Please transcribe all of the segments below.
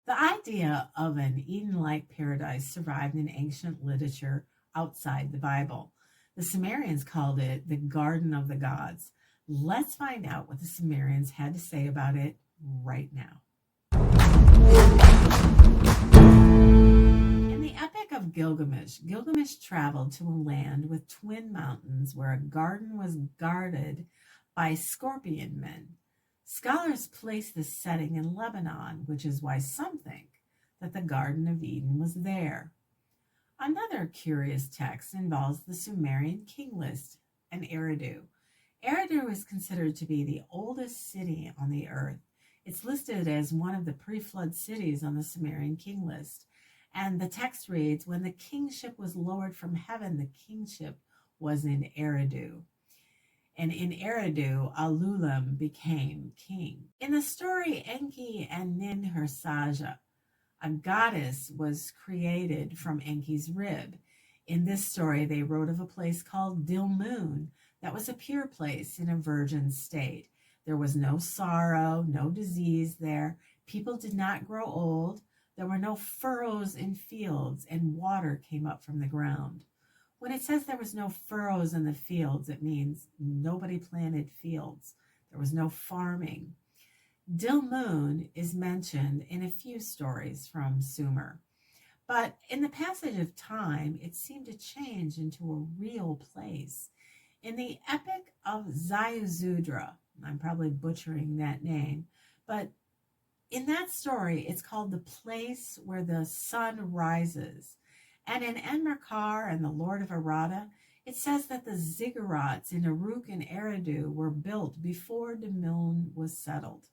The idea of an Eden-like paradise survived in ancient literature outside the Bible. The Sumerians called it the Garden of the Gods. Let's find out what the Sumerians had to say about it right now. In the Epic of Gilgamesh, Gilgamesh traveled to a land with twin mountains where a garden was guarded by scorpion men. Scholars place this setting in Lebanon, which is why some think that the Garden of Eden was there. Another curious text involves the Sumerian king list and Eridu. Eridu is considered to be the oldest city on the earth. It's listed as one of the pre-flood cities on the Sumerian king list. And the text reads, when the kingship was lowered from heaven, the kingship was in Eridu. And in Eridu, Alulim became king. In the story Enki and Ninhursag, a goddess was created from Enki's rib. In this story, they wrote of a place called Dilmun that was a pure place in a virgin state. There was no sorrow, no disease there. People did not grow old. There were no furrows in fields, and water came up from the ground. When it says there was no furrows in the fields, it means nobody planted fields. There was no farming. Dilmun is mentioned in a few stories from Sumer. But in the passage of time, it seemed to change into a real place. In the Epic of Ziusudra, I'm probably butchering that name, but in that story, it's called the place where the sun rises. And in Enmerkar and the Lord of Arada, it says that the ziggurats in Uruk and Eridu were built before Dilmun was settled.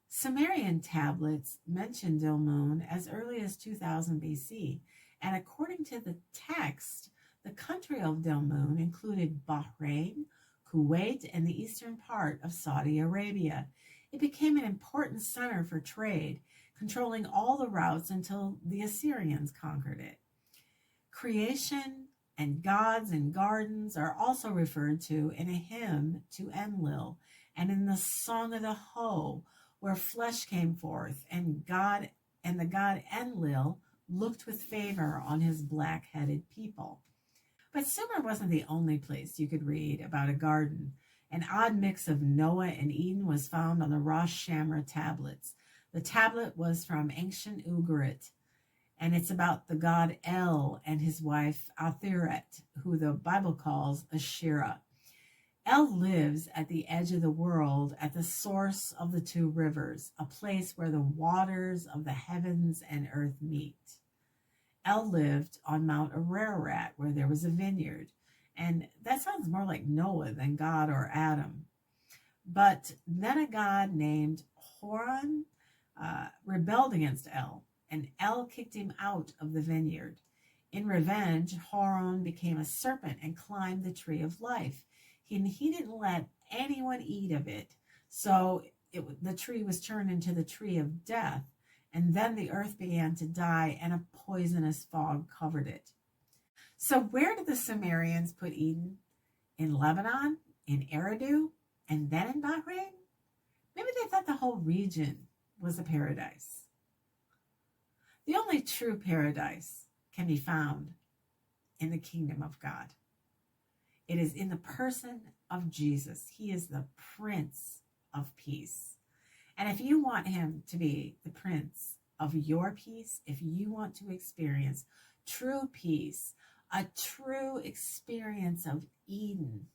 Sumerian tablets mention Dilmun as early as 2000 BC, and according to the text, the country of Dilmun included Bahrain, Kuwait, and the eastern part of Saudi Arabia. It became an important center for trade, controlling all the routes until the Assyrians conquered it. Creation and gods and gardens are also referred to in a hymn to Enlil and in the Song of the Hoe, where flesh came forth, and the god Enlil looked with favor on his black-headed people. But Sumer wasn't the only place you could read about a garden. An odd mix of Noah and Eden was found on the Rosh Shamra tablets. The tablet was from ancient Ugarit, and it's about the god El and his wife Atheret, who the Bible calls Asherah. El lives at the edge of the world, at the source of the two rivers, a place where the waters of the heavens and earth meet. El lived on Mount Ararat, where there was a vineyard, and that sounds more like Noah than God or Adam. But then a god named Horon rebelled against El, and El kicked him out of the vineyard. In revenge, Horon became a serpent and climbed the tree of life. He didn't let anyone eat of it, so the tree was turned into the tree of death, and then the earth began to die, and a poisonous fog covered it. So where did the Sumerians put Eden? In Lebanon, in Eridu, and then in Bahrain? Maybe they thought the whole region was a paradise. The only true paradise can be found in the kingdom of God. It is in the person of Jesus. He is the Prince of Peace. And if you want him to be the Prince of your peace, if you want to experience true peace, a true experience of Eden,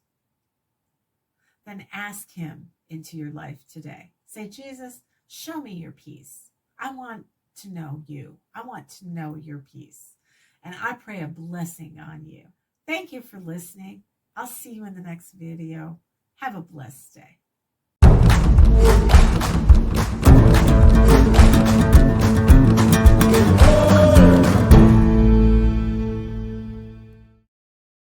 then ask him into your life today. Say, Jesus, show me your peace. I want to know you. I want to know your peace. And I pray a blessing on you. Thank you for listening. I'll see you in the next video. Have a blessed day.